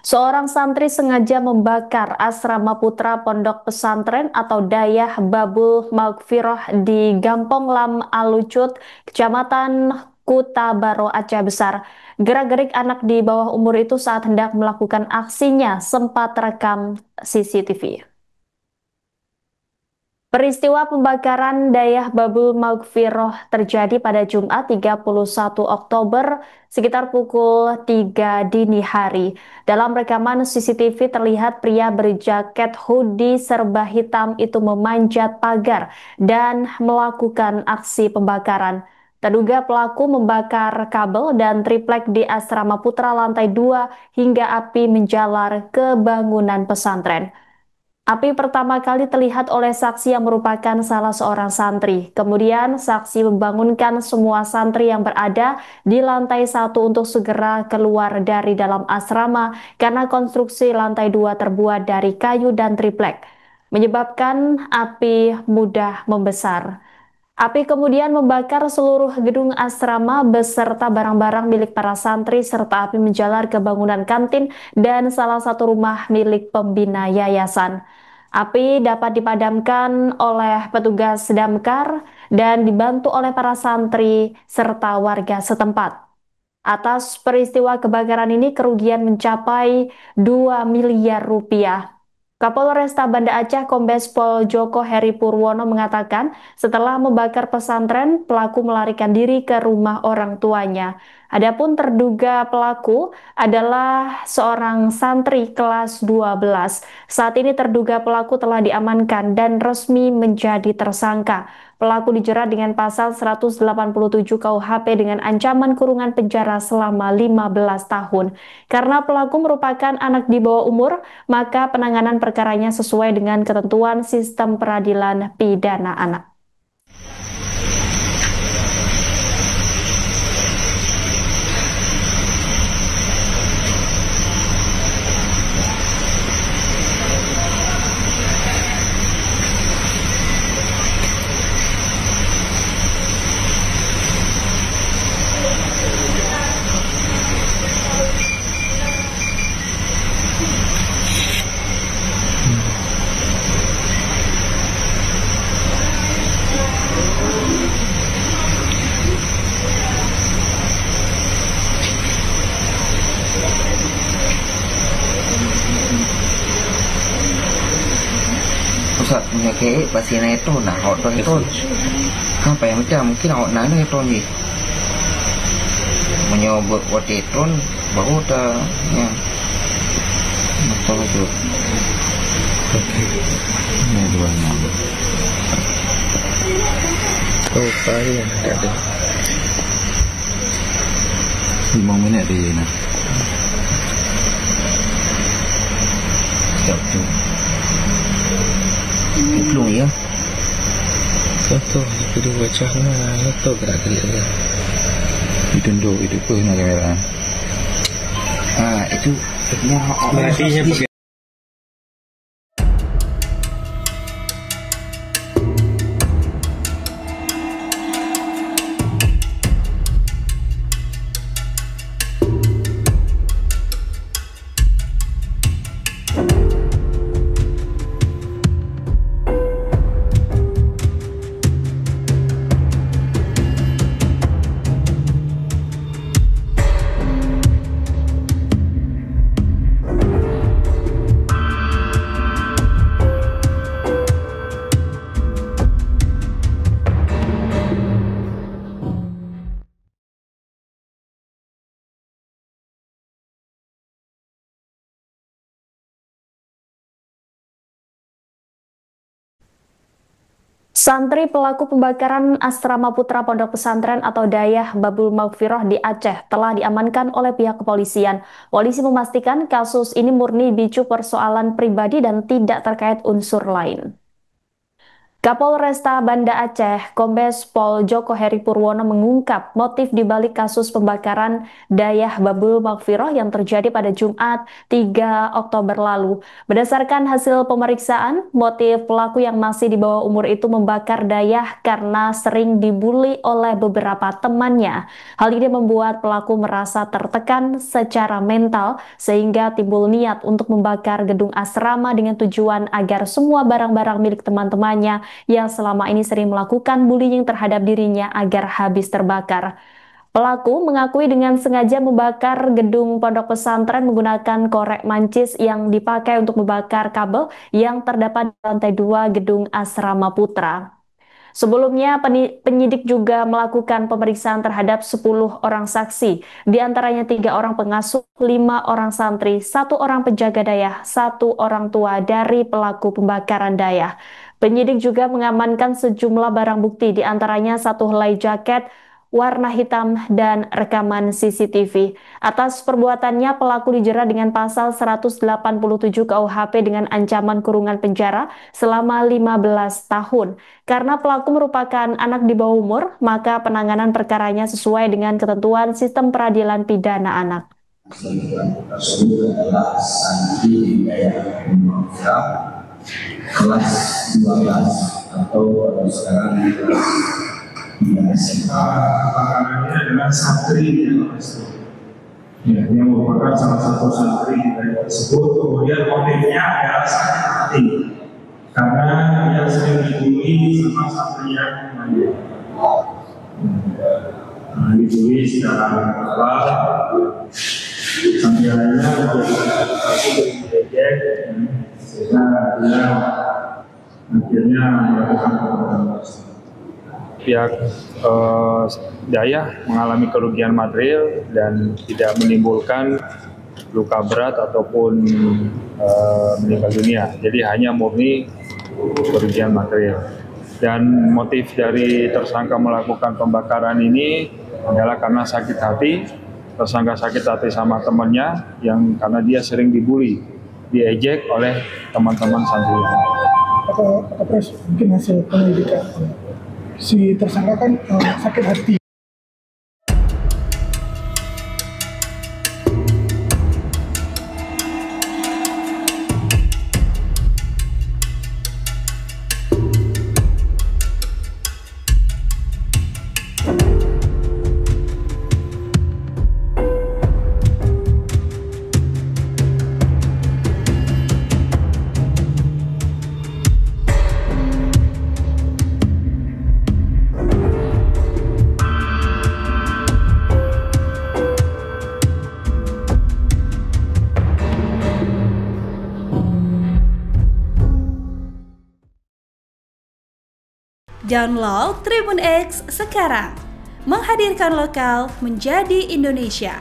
Seorang santri sengaja membakar asrama putra pondok pesantren atau Dayah Babul Maghfirah di Gampong Lam Alucut, Kecamatan Kuta Baro, Aceh Besar. Gerak-gerik anak di bawah umur itu saat hendak melakukan aksinya sempat terekam CCTV. Peristiwa pembakaran Dayah Babul Maghfirah terjadi pada Jumat 31 Oktober sekitar pukul 3 dini hari. Dalam rekaman CCTV terlihat pria berjaket hoodie serba hitam itu memanjat pagar dan melakukan aksi pembakaran. Terduga pelaku membakar kabel dan triplek di asrama putra lantai 2 hingga api menjalar ke bangunan pesantren. Api pertama kali terlihat oleh saksi yang merupakan salah seorang santri. Kemudian saksi membangunkan semua santri yang berada di lantai 1 untuk segera keluar dari dalam asrama karena konstruksi lantai 2 terbuat dari kayu dan triplek, menyebabkan api mudah membesar. Api kemudian membakar seluruh gedung asrama beserta barang-barang milik para santri serta api menjalar ke bangunan kantin dan salah satu rumah milik pembina yayasan. Api dapat dipadamkan oleh petugas damkar dan dibantu oleh para santri serta warga setempat. Atas peristiwa kebakaran ini kerugian mencapai 2 miliar rupiah. Kapolresta Banda Aceh Kombes Pol Joko Heri Purwono mengatakan setelah membakar pesantren, pelaku melarikan diri ke rumah orang tuanya. Adapun terduga pelaku adalah seorang santri kelas 12. Saat ini terduga pelaku telah diamankan dan resmi menjadi tersangka. Pelaku dijerat dengan pasal 187 KUHP dengan ancaman kurungan penjara selama 15 tahun. Karena pelaku merupakan anak di bawah umur, maka penanganan perkaranya sesuai dengan ketentuan sistem peradilan pidana anak. Pusat punya ke pasien itu nah auto itu apa yang macam mungkin awak nana itu ni menyobot waktu itu baru dah ya betul itu ini dua nama oh pari ada 5 minit di sana siap tu belum ya Foto kedua cahaya foto gerak-gerik dia. ditunduk itu pun nak kamera itu Matinya Santri pelaku pembakaran asrama putra pondok pesantren atau Dayah Babul Maghfirah di Aceh telah diamankan oleh pihak kepolisian. Polisi memastikan kasus ini murni dipicu persoalan pribadi dan tidak terkait unsur lain. Kapolresta Banda Aceh, Kombes Pol Joko Heri Purwono mengungkap motif dibalik kasus pembakaran Dayah Babul Maghfirah yang terjadi pada Jumat 3 Oktober lalu. Berdasarkan hasil pemeriksaan, motif pelaku yang masih di bawah umur itu membakar Dayah karena sering dibully oleh beberapa temannya. Hal ini membuat pelaku merasa tertekan secara mental sehingga timbul niat untuk membakar gedung asrama dengan tujuan agar semua barang-barang milik teman-temannya yang selama ini sering melakukan bullying terhadap dirinya agar habis terbakar. Pelaku mengakui dengan sengaja membakar gedung pondok pesantren menggunakan korek mancis yang dipakai untuk membakar kabel yang terdapat di lantai 2 gedung Asrama Putra. Sebelumnya, penyidik juga melakukan pemeriksaan terhadap 10 orang saksi, di antaranya 3 orang pengasuh, 5 orang santri, 1 orang penjaga dayah, 1 orang tua dari pelaku pembakaran dayah. Penyidik juga mengamankan sejumlah barang bukti, di antaranya 1 helai jaket warna hitam dan rekaman CCTV. Atas perbuatannya, pelaku dijerat dengan pasal 187 KUHP dengan ancaman kurungan penjara selama 15 tahun. Karena pelaku merupakan anak di bawah umur, maka penanganan perkaranya sesuai dengan ketentuan sistem peradilan pidana anak. Kelas 12 atau sekarang pakanannya adalah santri ya, yang merupakan salah satu santri dari tersebut. Kemudian motifnya adalah sakit hati karena dia sering dibully sama santri yang lain. Dibully secara verbal, santri lainnya diejek, sehingga dia akhirnya melakukan pemberontakan. Pihak Dayah mengalami kerugian material dan tidak menimbulkan luka berat ataupun meninggal dunia. Jadi hanya murni kerugian material. Dan motif dari tersangka melakukan pembakaran ini adalah karena sakit hati. Tersangka sakit hati sama temannya yang karena dia sering dibully, diejek oleh teman-teman santri. Apa mungkin hasil penyelidikan si tersangka kan sakit hati. Download Tribun X sekarang, menghadirkan lokal menjadi Indonesia.